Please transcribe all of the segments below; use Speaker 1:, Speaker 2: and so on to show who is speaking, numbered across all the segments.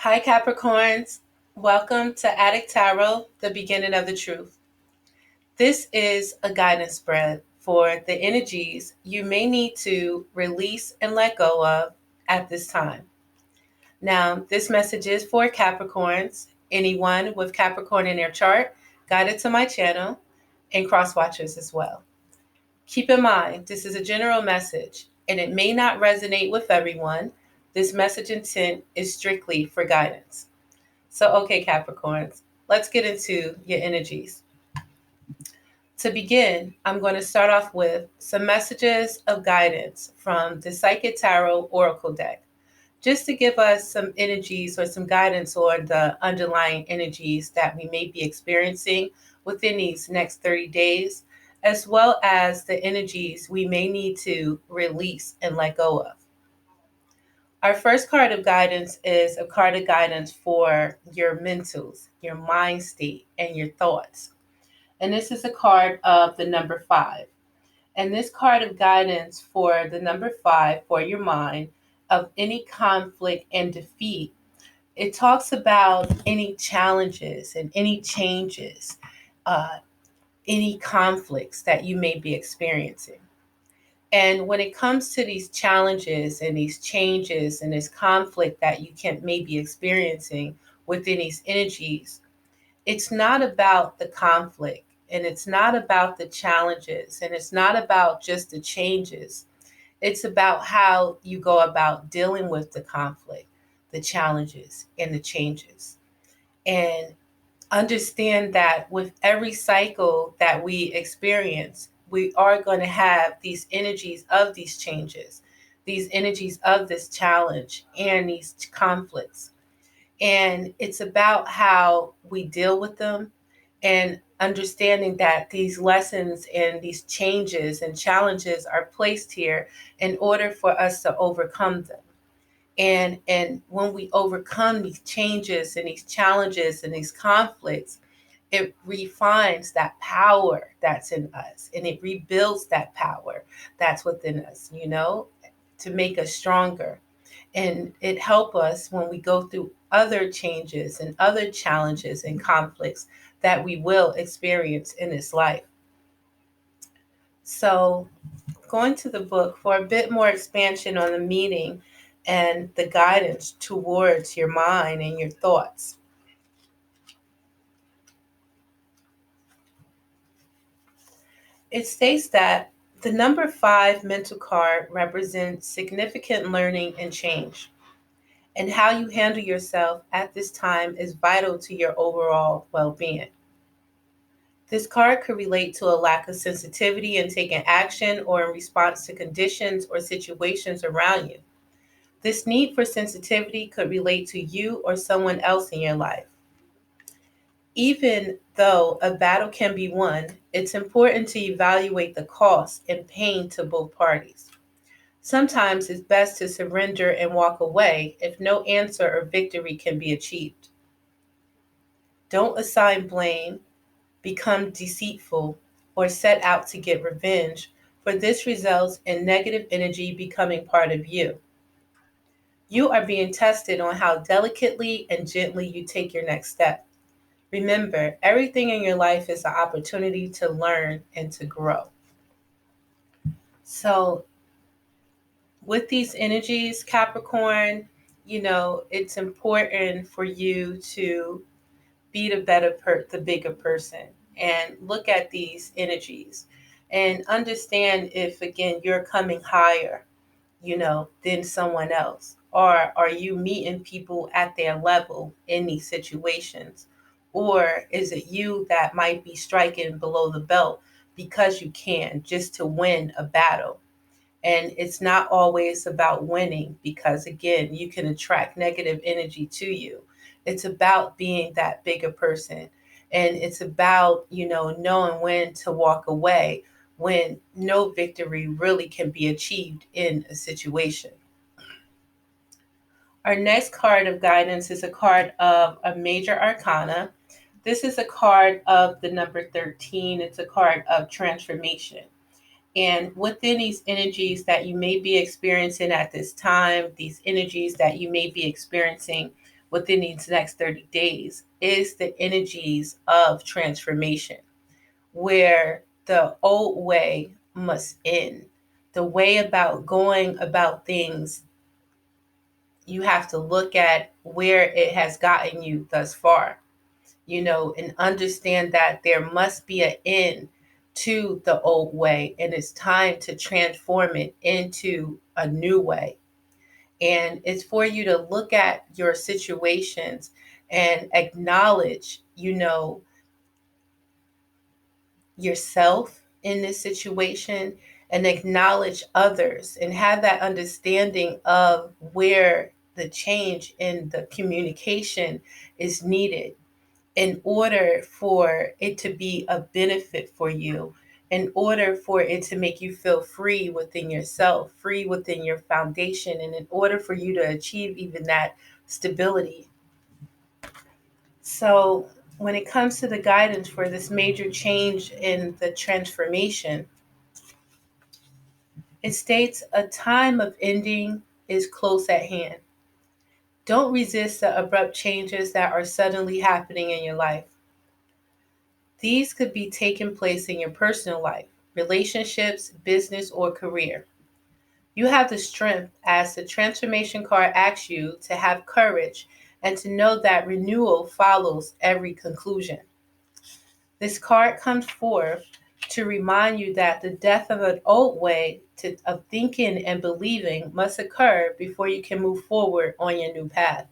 Speaker 1: Hi, Capricorns. Welcome to Adik Tarot, the beginning of the truth. This is a guidance spread for the energies you may need to release and let go of at this time. Now, this message is for Capricorns, anyone with Capricorn in their chart, guided to my channel, and cross watchers as well. Keep in mind, this is a general message, and it may not resonate with everyone. This message intent is strictly for guidance. So, okay, Capricorns, let's get into your energies. To begin, I'm going to start off with some messages of guidance from the Psychic Tarot Oracle deck, just to give us some energies or some guidance on the underlying energies that we may be experiencing within these next 30 days, as well as the energies we may need to release and let go of. Our first card of guidance is a card of guidance for your mentals, your mind state, and your thoughts. And this is a card of the number 5. And this card of guidance for the number 5 for your mind of any conflict and defeat, it talks about any challenges and any changes, any conflicts that you may be experiencing. And when it comes to these challenges and these changes and this conflict that you can maybe experiencing within these energies, it's not about the conflict and it's not about the challenges and it's not about just the changes. It's about how you go about dealing with the conflict, the challenges, and the changes. And understand that with every cycle that we experience, we are going to have these energies of these changes, these energies of this challenge and these conflicts. And it's about how we deal with them and understanding that these lessons and these changes and challenges are placed here in order for us to overcome them. And when we overcome these changes and these challenges and these conflicts, it refines that power that's in us and it rebuilds that power that's within us, to make us stronger. And it helps us when we go through other changes and other challenges and conflicts that we will experience in this life. So, going to the book for a bit more expansion on the meaning and the guidance towards your mind and your thoughts. It states that the number 5 mental card represents significant learning and change, and how you handle yourself at this time is vital to your overall well-being. This card could relate to a lack of sensitivity in taking action or in response to conditions or situations around you. This need for sensitivity could relate to you or someone else in your life. Even though a battle can be won, it's important to evaluate the cost and pain to both parties. Sometimes it's best to surrender and walk away if no answer or victory can be achieved. Don't assign blame, become deceitful, or set out to get revenge, for this results in negative energy becoming part of you. You are being tested on how delicately and gently you take your next step. Remember, everything in your life is an opportunity to learn and to grow. So, with these energies, Capricorn, it's important for you to be the bigger person and look at these energies and understand if, again, you're coming higher, than someone else. Or are you meeting people at their level in these situations? Or is it you that might be striking below the belt because you can, just to win a battle? And it's not always about winning because, again, you can attract negative energy to you. It's about being that bigger person. And it's about, knowing when to walk away when no victory really can be achieved in a situation. Our next card of guidance is a card of a major arcana. This is a card of the number 13. It's a card of transformation. And within these energies that you may be experiencing at this time, these energies that you may be experiencing within these next 30 days is the energies of transformation, where the old way must end. The way about going about things, you have to look at where it has gotten you thus far, and understand that there must be an end to the old way, and it's time to transform it into a new way. And it's for you to look at your situations and acknowledge, yourself in this situation, and acknowledge others, and have that understanding of where the change in the communication is needed in order for it to be a benefit for you, in order for it to make you feel free within yourself, free within your foundation, and in order for you to achieve even that stability. So, when it comes to the guidance for this major change in the transformation, it states a time of ending is close at hand. Don't resist the abrupt changes that are suddenly happening in your life. These could be taking place in your personal life, relationships, business, or career. You have the strength, as the transformation card asks you, to have courage and to know that renewal follows every conclusion. This card comes forth to remind you that the death of an old way of thinking and believing must occur before you can move forward on your new path.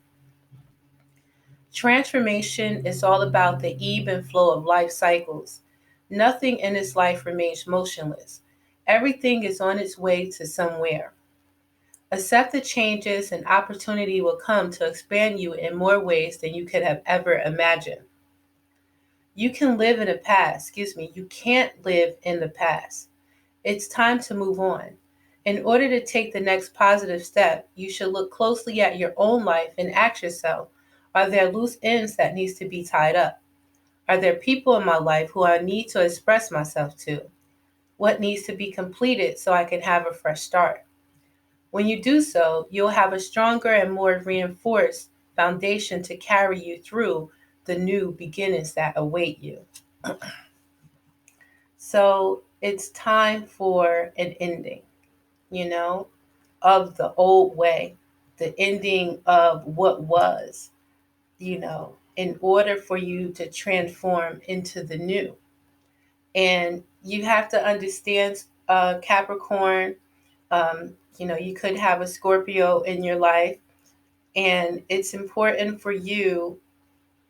Speaker 1: Transformation is all about the ebb and flow of life cycles. Nothing in this life remains motionless. Everything is on its way to somewhere. Accept the changes, and opportunity will come to expand you in more ways than you could have ever imagined. You can live in the past. You can't live in the past. It's time to move on. In order to take the next positive step, you should look closely at your own life and ask yourself, are there loose ends that needs to be tied up? Are there people in my life who I need to express myself to? What needs to be completed so I can have a fresh start? When you do so, you'll have a stronger and more reinforced foundation to carry you through the new beginnings that await you. So it's time for an ending, of the old way, the ending of what was, in order for you to transform into the new. And you have to understand, Capricorn, you could have a Scorpio in your life, and it's important for you,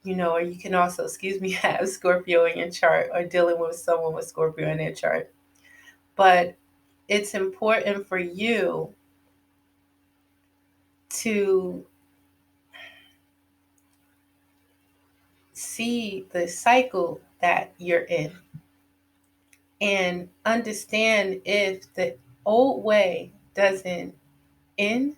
Speaker 1: or you can also, have Scorpio in your chart, or dealing with someone with Scorpio in their chart. But it's important for you to see the cycle that you're in and understand, if the old way doesn't end,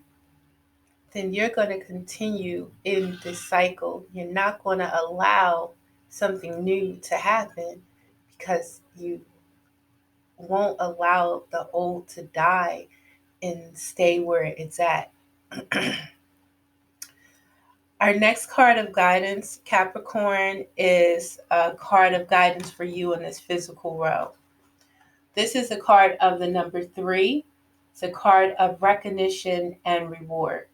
Speaker 1: then you're going to continue in this cycle. You're not going to allow something new to happen, because you won't allow the old to die and stay where it's at. Our next card of guidance, Capricorn, is a card of guidance for you in this physical realm. This is a card of the number 3. It's a card of recognition and reward.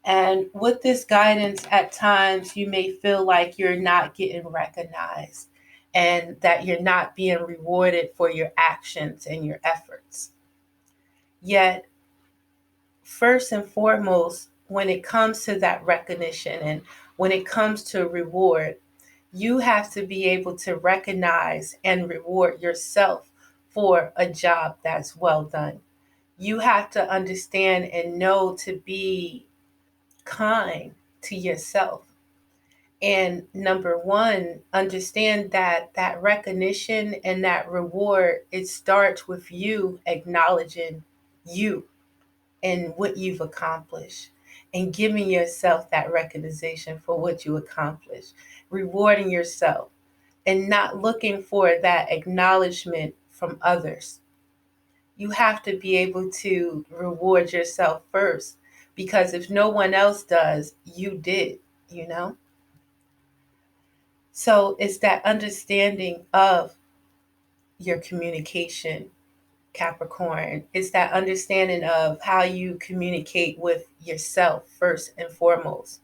Speaker 1: And with this guidance, at times you may feel like you're not getting recognized and that you're not being rewarded for your actions and your efforts. Yet, first and foremost, when it comes to that recognition and when it comes to reward, you have to be able to recognize and reward yourself for a job that's well done. You have to understand and know to be kind to yourself. And number one, understand that that recognition and that reward, it starts with you acknowledging you and what you've accomplished, and giving yourself that recognition for what you accomplished, rewarding yourself, and not looking for that acknowledgement from others. You have to be able to reward yourself first because if no one else does, you did, you know? So it's that understanding of your communication, Capricorn. It's that understanding of how you communicate with yourself first and foremost.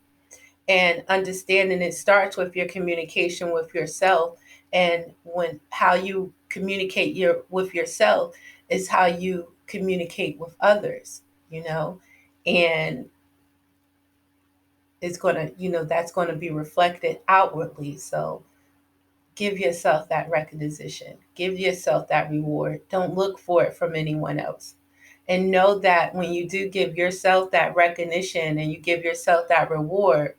Speaker 1: And understanding it starts with your communication with yourself. And when how you communicate with yourself is how you communicate with others, you know? And it's going to, that's going to be reflected outwardly. So give yourself that recognition, give yourself that reward. Don't look for it from anyone else. And know that when you do give yourself that recognition and you give yourself that reward,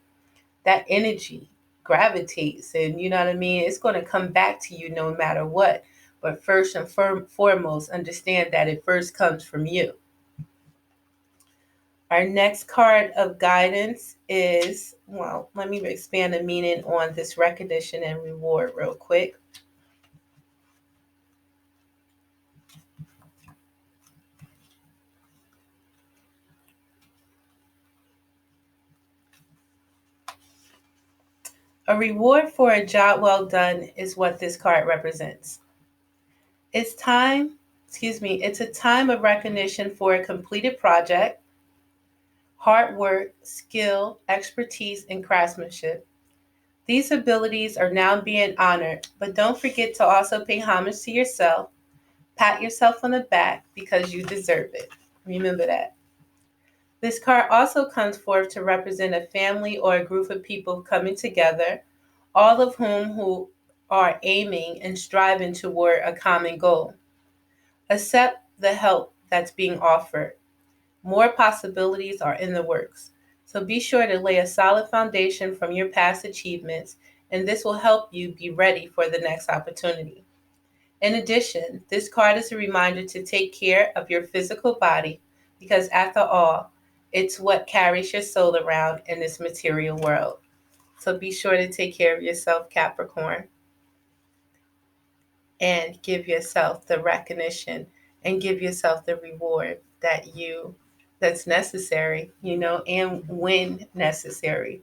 Speaker 1: that energy gravitates, and you know what I mean? It's going to come back to you no matter what. But first and foremost, understand that it first comes from you. Our next card of guidance is, well, let me expand the meaning on this recognition and reward real quick. A reward for a job well done is what this card represents. It's it's a time of recognition for a completed project, hard work, skill, expertise, and craftsmanship. These abilities are now being honored, but don't forget to also pay homage to yourself. Pat yourself on the back because you deserve it. Remember that. This card also comes forth to represent a family or a group of people coming together, all of who are aiming and striving toward a common goal. Accept the help that's being offered. More possibilities are in the works. So be sure to lay a solid foundation from your past achievements, and this will help you be ready for the next opportunity. In addition, this card is a reminder to take care of your physical body because, after all, it's what carries your soul around in this material world. So be sure to take care of yourself, Capricorn, and give yourself the recognition and give yourself the reward that's necessary, and when necessary.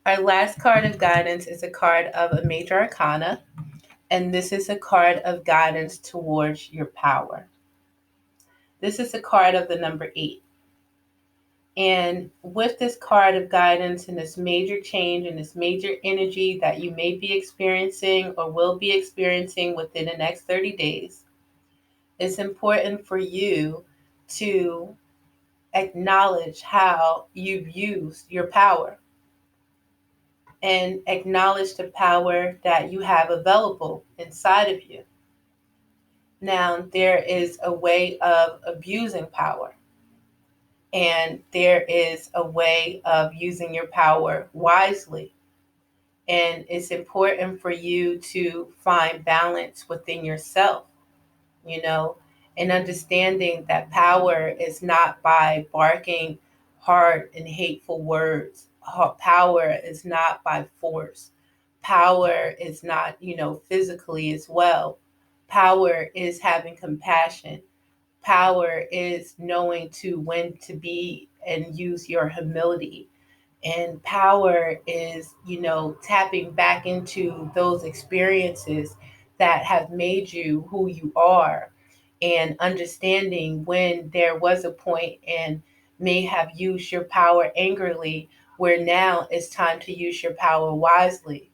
Speaker 1: Our last card of guidance is a card of a major arcana, and this is a card of guidance towards your power. This is a card of the number 8. And with this card of guidance and this major change and this major energy that you may be experiencing or will be experiencing within the next 30 days, it's important for you to acknowledge how you've used your power and acknowledge the power that you have available inside of you. Now, there is a way of abusing power, and there is a way of using your power wisely. And it's important for you to find balance within yourself, you know, and understanding that power is not by barking hard and hateful words. Power is not by force. Power is not, physically as well. Power is having compassion. Power is knowing to when to be and use your humility. And power is, tapping back into those experiences that have made you who you are, and understanding when there was a point and may have used your power angrily, where now it's time to use your power wisely.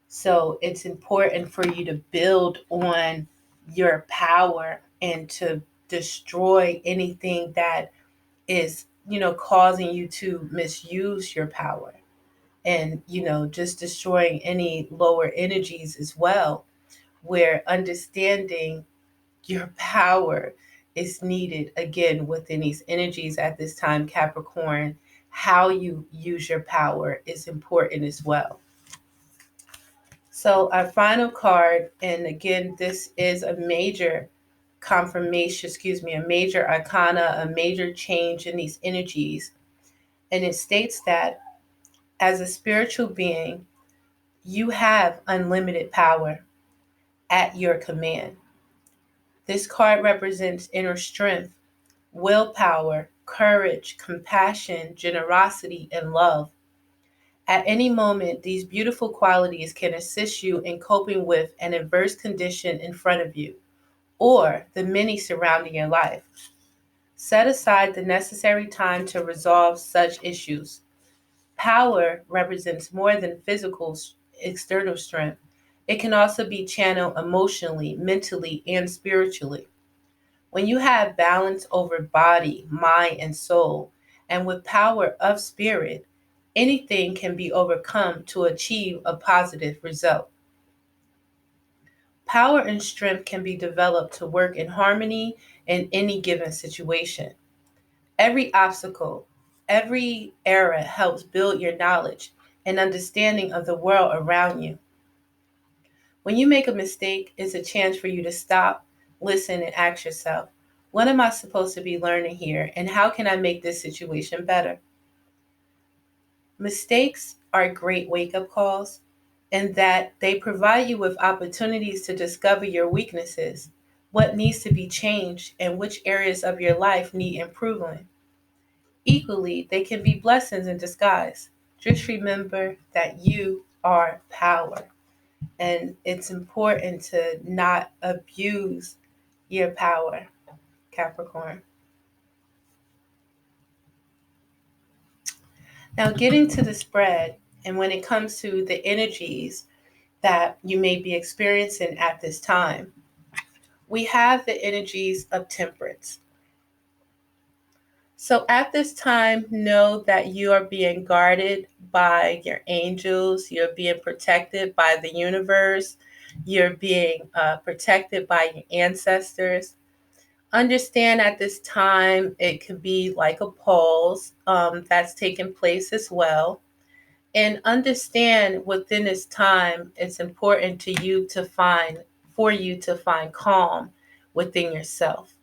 Speaker 1: So it's important for you to build on your power and to destroy anything that is, causing you to misuse your power, and, just destroying any lower energies as well, where understanding your power is needed again within these energies at this time, Capricorn. How you use your power is important as well. So our final card, and again, this is a major confirmation, a major arcana, a major change in these energies. And it states that as a spiritual being, you have unlimited power at your command. This card represents inner strength, willpower, courage, compassion, generosity, and love. At any moment, these beautiful qualities can assist you in coping with an adverse condition in front of you or the many surrounding your life. Set aside the necessary time to resolve such issues. Power represents more than physical external strength. It can also be channeled emotionally, mentally, and spiritually. When you have balance over body, mind, and soul, and with power of spirit, anything can be overcome to achieve a positive result. Power and strength can be developed to work in harmony in any given situation. Every obstacle, every era helps build your knowledge and understanding of the world around you. When you make a mistake, it's a chance for you to stop, listen, and ask yourself, what am I supposed to be learning here, and how can I make this situation better? Mistakes are great wake-up calls in that they provide you with opportunities to discover your weaknesses, what needs to be changed, and which areas of your life need improving. Equally, they can be blessings in disguise. Just remember that you are power. And it's important to not abuse your power, Capricorn. Now, getting to the spread, and when it comes to the energies that you may be experiencing at this time, we have the energies of temperance. So at this time, know that you are being guarded by your angels, you're being protected by the universe, you're being protected by your ancestors. Understand at this time, it could be like a pause that's taking place as well. And understand within this time, it's important for you to find calm within yourself,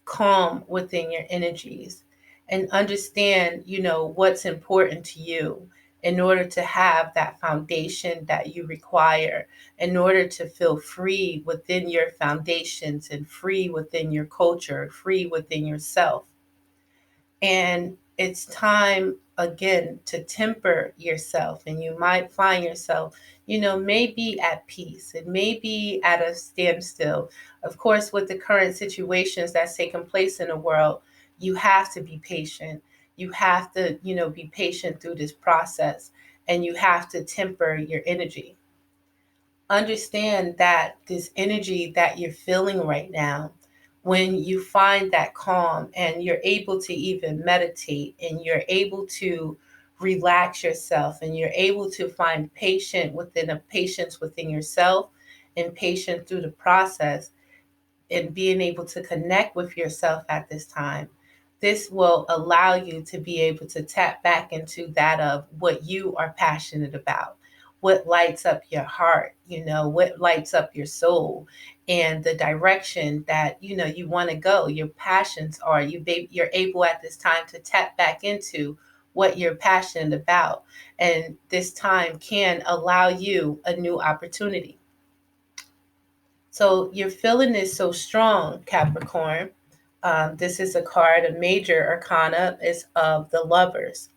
Speaker 1: calm within your energies, and understand, what's important to you in order to have that foundation that you require, in order to feel free within your foundations and free within your culture, free within yourself. And it's time again to temper yourself, and you might find yourself, maybe at peace and maybe at a standstill. Of course, with the current situations that's taking place in the world, you have to be patient. You have to, be patient through this process, and you have to temper your energy. Understand that this energy that you're feeling right now, when you find that calm and you're able to even meditate and you're able to relax yourself and you're able to find patience within yourself and patience through the process, and being able to connect with yourself at this time, this will allow you to be able to tap back into that of what you are passionate about, what lights up your heart, what lights up your soul, and the direction that you want to go. Your passions are you're able at this time to tap back into what you're passionate about, and this time can allow you a new opportunity. So your feeling is so strong, Capricorn. This is a card, a major arcana is of the lovers.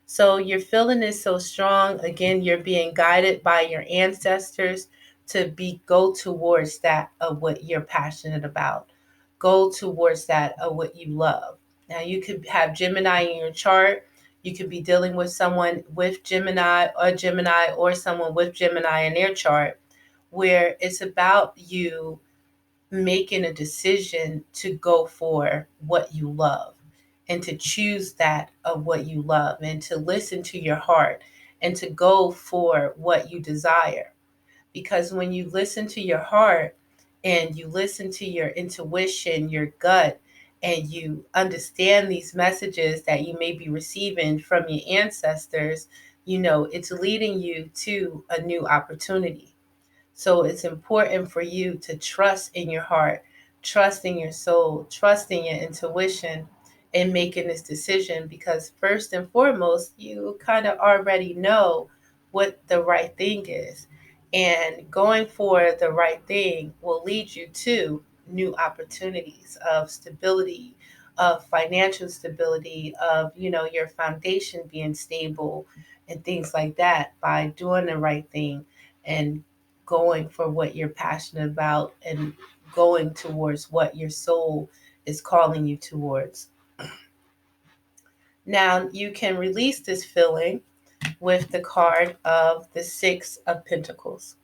Speaker 1: So your feeling is so strong. Again, you're being guided by your ancestors to go towards that of what you're passionate about. Go towards that of what you love. Now you could have Gemini in your chart. You could be dealing with someone with Gemini, or someone with Gemini in their chart, where it's about you making a decision to go for what you love and to choose that of what you love and to listen to your heart and to go for what you desire. Because when you listen to your heart and you listen to your intuition, your gut, and you understand these messages that you may be receiving from your ancestors, it's leading you to a new opportunity. So it's important for you to trust in your heart, trust in your soul, trust in your intuition in making this decision, because first and foremost, you kind of already know what the right thing is. And going for the right thing will lead you to new opportunities of stability, of financial stability, of, your foundation being stable and things like that by doing the right thing and going for what you're passionate about and going towards what your soul is calling you towards. Now, you can release this feeling with the card of the Six of Pentacles.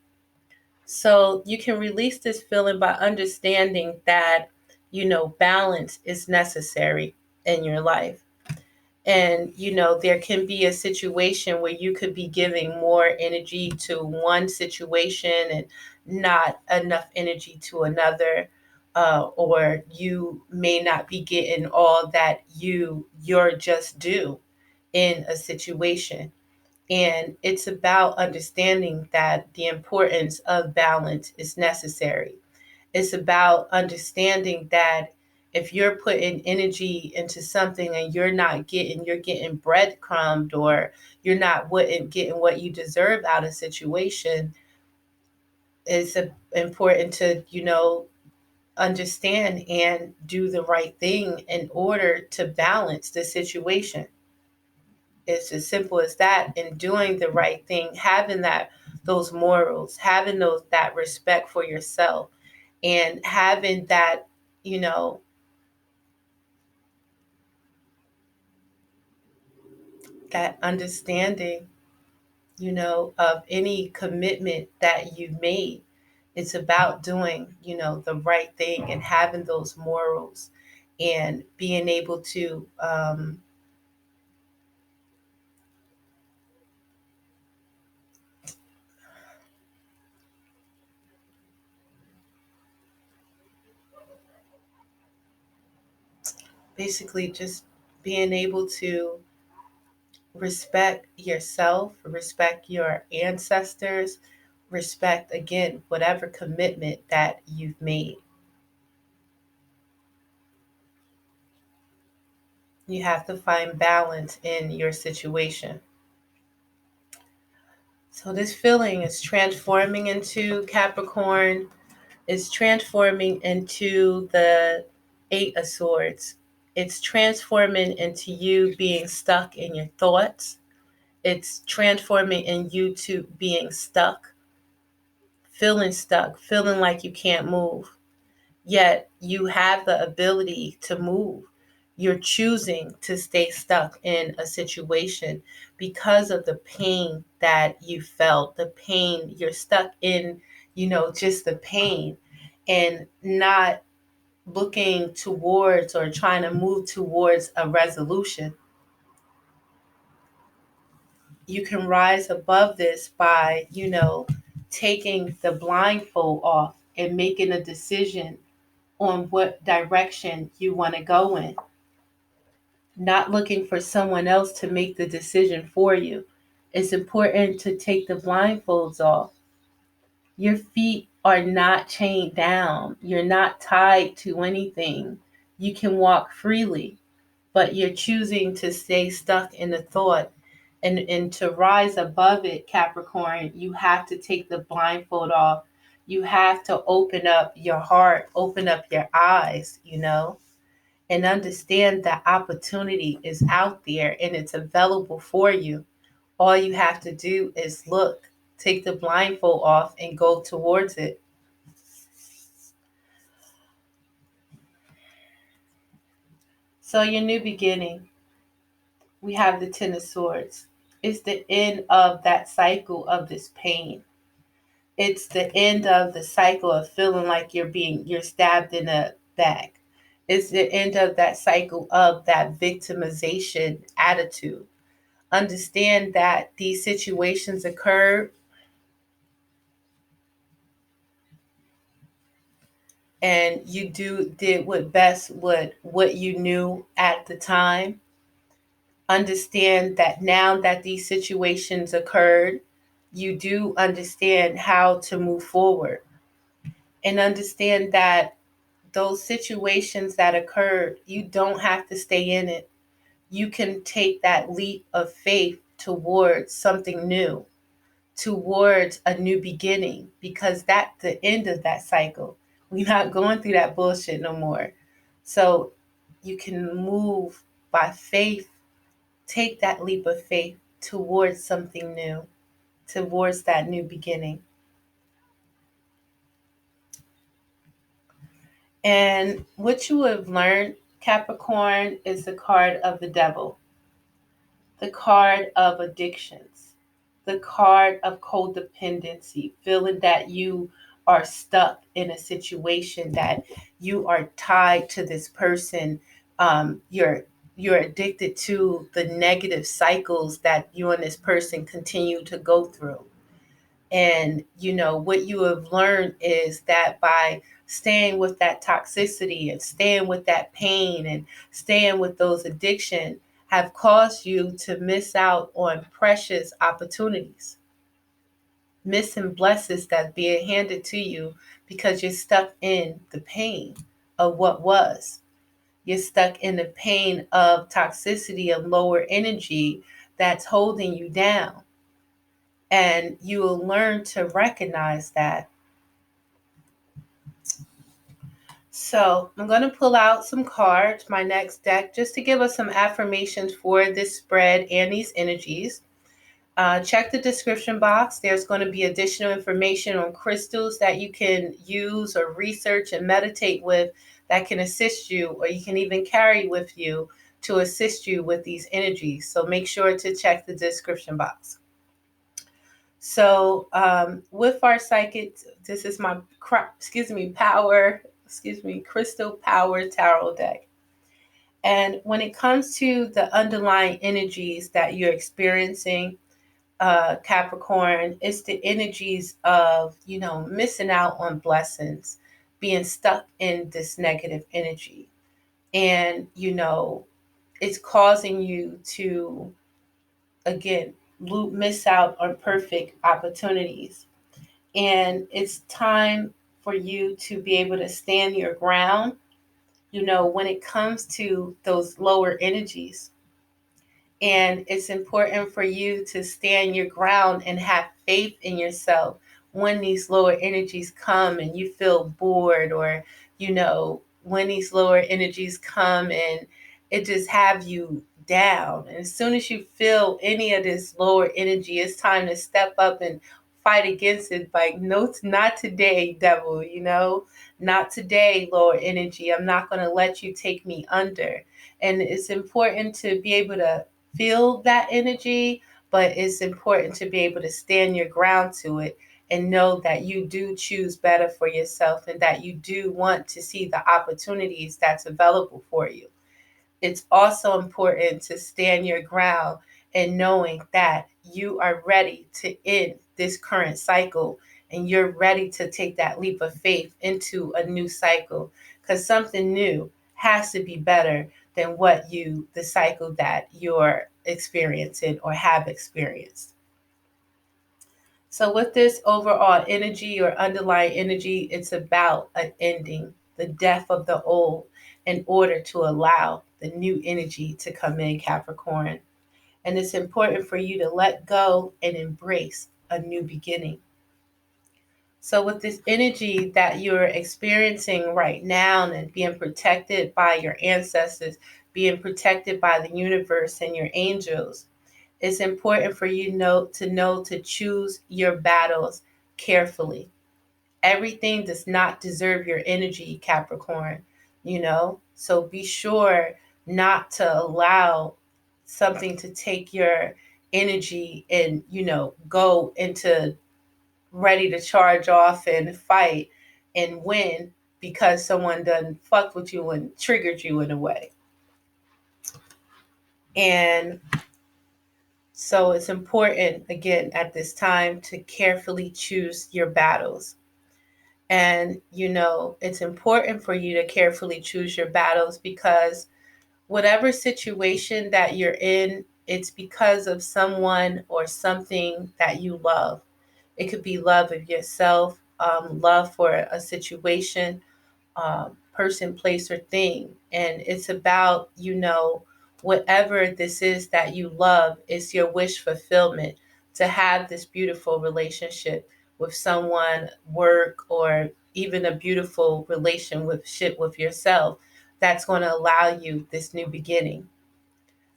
Speaker 1: So you can release this feeling by understanding that, balance is necessary in your life. And, there can be a situation where you could be giving more energy to one situation and not enough energy to another. Or you may not be getting all that you're just due in a situation. And it's about understanding that the importance of balance is necessary. It's about understanding that if you're putting energy into something and you're getting breadcrumbed, or you're not getting what you deserve out of a situation, it's important to, understand and do the right thing in order to balance the situation. It's as simple as that. And doing the right thing, having those morals, having that respect for yourself, and having that, that understanding, of any commitment that you've made. It's about doing, the right thing and having those morals and being able to basically just being able to respect yourself, respect your ancestors, respect, again, whatever commitment that you've made. You have to find balance in your situation. So this feeling is transforming into Capricorn, is transforming into the Eight of Swords. It's transforming into you being stuck in your thoughts. It's transforming in you to being stuck, feeling like you can't move. Yet you have the ability to move. You're choosing to stay stuck in a situation because of the pain that you felt, the pain you're stuck in, just the pain, and not looking towards or trying to move towards a resolution. You can rise above this by, taking the blindfold off and making a decision on what direction you want to go in, not looking for someone else to make the decision for you. It's important to take the blindfolds off. Your feet are not chained down. You're not tied to anything. You can walk freely, but you're choosing to stay stuck in the thought. And to rise above it, Capricorn, you have to take the blindfold off. You have to open up your heart, open up your eyes, and understand that opportunity is out there and it's available for you. All you have to do is look, take the blindfold off, and go towards it. So, your new beginning, we have the Ten of Swords. It's the end of that cycle of this pain. It's the end of the cycle of feeling like you're stabbed in the back. It's the end of that cycle of that victimization attitude. Understand that these situations occur and you did what you knew at the time. Understand that now that these situations occurred, you do understand how to move forward, and understand that those situations that occurred, you don't have to stay in it. You can take that leap of faith towards something new, towards a new beginning, because that's the end of that cycle. We're not going through that bullshit no more. So you can move by faith, take that leap of faith towards something new, towards that new beginning. And what you have learned, Capricorn, is the card of the devil, the card of addictions, the card of codependency, feeling that you are stuck in a situation, that you are tied to this person. You're addicted to the negative cycles that you and this person continue to go through. And, what you have learned is that by staying with that toxicity and staying with that pain and staying with those addiction have caused you to miss out on precious opportunities, missing blessings that being handed to you because you're stuck in the pain of what was. You're stuck in the pain of toxicity and lower energy that's holding you down. And you will learn to recognize that. So I'm going to pull out some cards, my next deck, just to give us some affirmations for this spread and these energies. Check the description box. There's going to be additional information on crystals that you can use or research and meditate with that can assist you, or you can even carry with you to assist you with these energies. So make sure to check the description box. So with our psychic, this is my crystal power tarot deck. And when it comes to the underlying energies that you're experiencing, Capricorn, it's the energies of, missing out on blessings, being stuck in this negative energy. And, it's causing you to, again, miss out on perfect opportunities. And it's time for you to be able to stand your ground, when it comes to those lower energies. And it's important for you to stand your ground and have faith in yourself when these lower energies come and you feel bored, or, when these lower energies come and it just have you down. And as soon as you feel any of this lower energy, it's time to step up and fight against it. Like, no, not today, devil, not today, lower energy. I'm not going to let you take me under. And it's important to be able to feel that energy, but it's important to be able to stand your ground to it and know that you do choose better for yourself and that you do want to see the opportunities that's available for you. It's also important to stand your ground and knowing that you are ready to end this current cycle and you're ready to take that leap of faith into a new cycle, because something new has to be better than the cycle that you're experiencing or have experienced. So with this overall energy or underlying energy, it's about an ending, the death of the old, in order to allow the new energy to come in, Capricorn. And it's important for you to let go and embrace a new beginning. So with this energy that you're experiencing right now and being protected by your ancestors, being protected by the universe and your angels, it's important for you to choose your battles carefully. Everything does not deserve your energy, Capricorn, So be sure not to allow something to take your energy and, go into ready to charge off and fight and win because someone done fucked with you and triggered you in a way. And so it's important, again, at this time to carefully choose your battles. And, it's important for you to carefully choose your battles because whatever situation that you're in, it's because of someone or something that you love. It could be love of yourself, love for a situation, person, place, or thing. And it's about, whatever this is that you love, it's your wish fulfillment to have this beautiful relationship with someone, work, or even a beautiful relationship with yourself that's going to allow you this new beginning.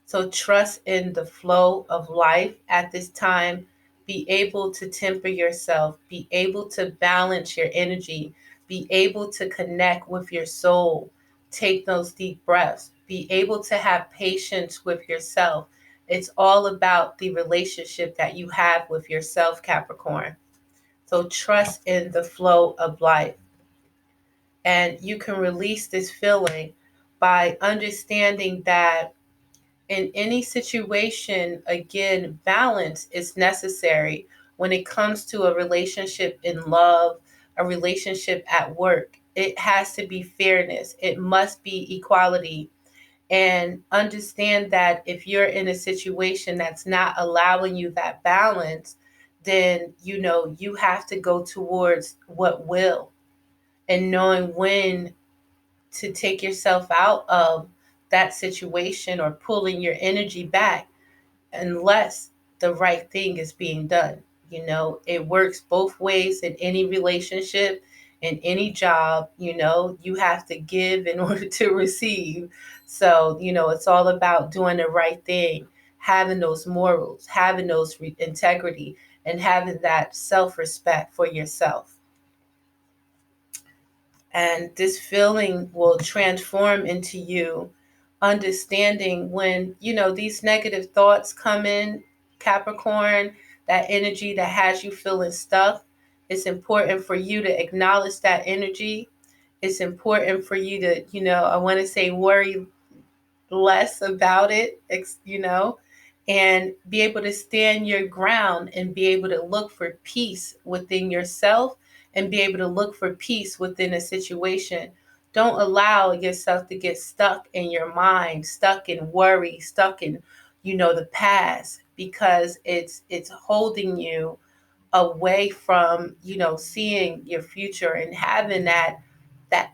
Speaker 1: So trust in the flow of life at this time. Be able to temper yourself, be able to balance your energy, be able to connect with your soul, take those deep breaths, be able to have patience with yourself. It's all about the relationship that you have with yourself, Capricorn. So trust in the flow of life. And you can release this feeling by understanding that in any situation, again, balance is necessary when it comes to a relationship in love, a relationship at work. It has to be fairness, it must be equality. And understand that if you're in a situation that's not allowing you that balance, then you have to go towards what will, and knowing when to take yourself out of that situation or pulling your energy back unless the right thing is being done. It works both ways in any relationship, in any job. You have to give in order to receive. So, it's all about doing the right thing, having those morals, having those integrity, and having that self-respect for yourself. And this feeling will transform into you understanding when these negative thoughts come in, Capricorn, that energy that has you feeling stuck. It's important for you to acknowledge that energy. It's important for you to I want to say worry less about it, and be able to stand your ground and be able to look for peace within yourself and be able to look for peace within a situation. Don't allow yourself to get stuck in your mind, stuck in worry, stuck in, the past, because it's holding you away from, seeing your future and having that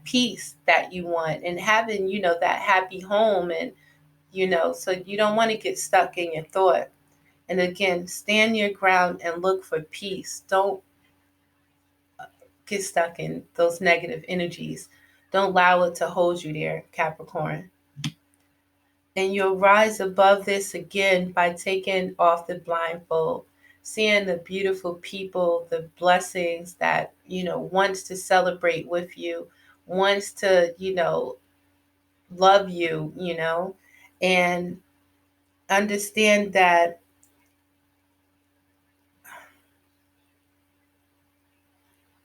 Speaker 1: peace that you want and having, that happy home. And so you don't want to get stuck in your thought. And again, stand your ground and look for peace. Don't get stuck in those negative energies. Don't allow it to hold you there, Capricorn. And you'll rise above this again by taking off the blindfold, seeing the beautiful people, the blessings that, wants to celebrate with you, wants to, love you, and understand that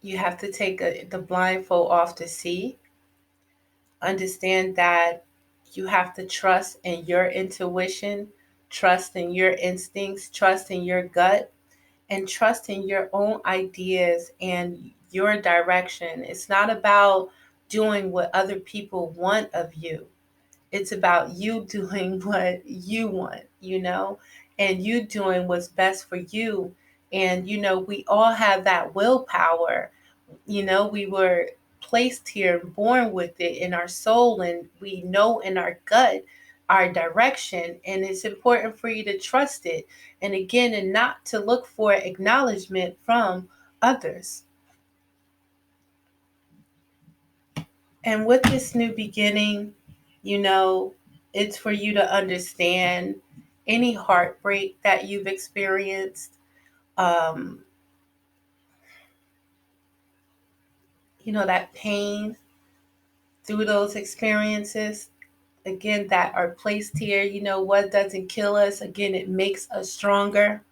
Speaker 1: you have to take the blindfold off to see. Understand that you have to trust in your intuition, trust in your instincts, trust in your gut, and trust in your own ideas and your direction. It's not about doing what other people want of you. It's about you doing what you want, and you doing what's best for you. And, we all have that willpower. We were placed here and born with it in our soul, and we know in our gut our direction. And it's important for you to trust it. And again, and not to look for acknowledgement from others. And with this new beginning, it's for you to understand any heartbreak that you've experienced, um, that pain through those experiences, again, that are placed here. What doesn't kill us, again, it makes us stronger.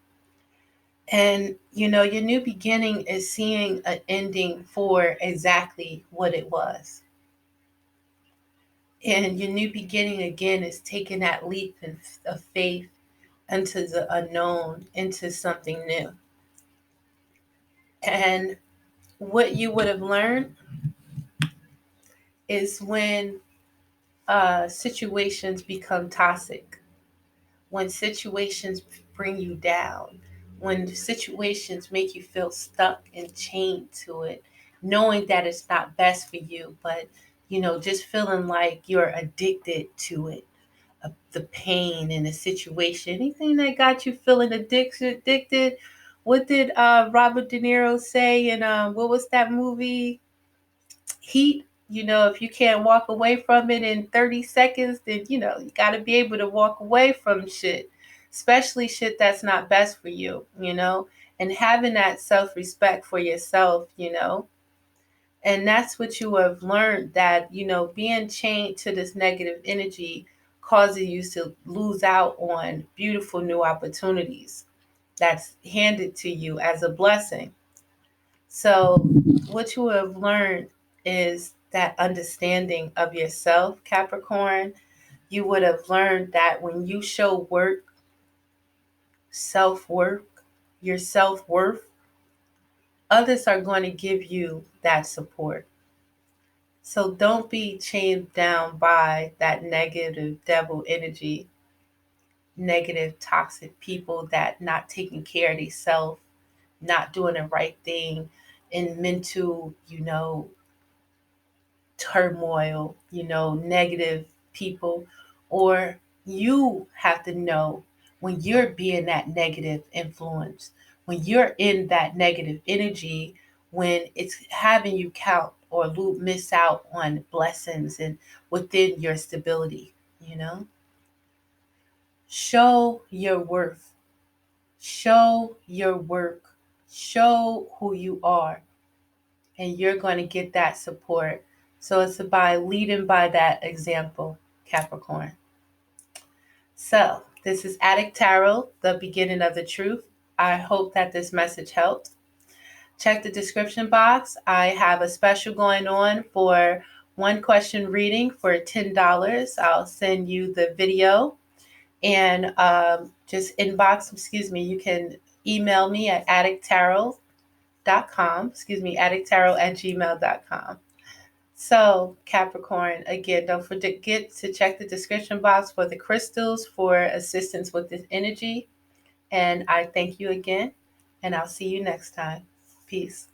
Speaker 1: And, your new beginning is seeing an ending for exactly what it was. And your new beginning, again, is taking that leap of faith into the unknown, into something new. And what you would have learned is when situations become toxic, when situations bring you down, when situations make you feel stuck and chained to it, knowing that it's not best for you, but just feeling like you're addicted to it, the pain in a situation, anything that got you feeling addicted. What did Robert De Niro say in what was that movie? Heat. if you can't walk away from it in 30 seconds, then, you got to be able to walk away from shit, especially shit that's not best for you, and having that self-respect for yourself, and that's what you have learned, that, being chained to this negative energy causes you to lose out on beautiful new opportunities that's handed to you as a blessing. So, what you have learned is that understanding of yourself, Capricorn. You would have learned that when you show self-worth, your self-worth, others are going to give you that support. So don't be chained down by that negative devil energy, negative toxic people that not taking care of themselves, not doing the right thing, in mental, turmoil, negative people. Or you have to know when you're being that negative influence, when you're in that negative energy, when it's having you count or miss out on blessings and within your stability, show your worth, show your work, show who you are, and you're going to get that support. So it's about leading by that example, Capricorn. So this is Adik Tarot, the beginning of the truth. I hope that this message helped. Check the description box. I have a special going on for one question reading for $10. I'll send you the video, and just inbox, you can email me at addictarot.com, addictarot@gmail.com. So, Capricorn, again, don't forget to check the description box for the crystals for assistance with this energy. And I thank you again, and I'll see you next time. Peace.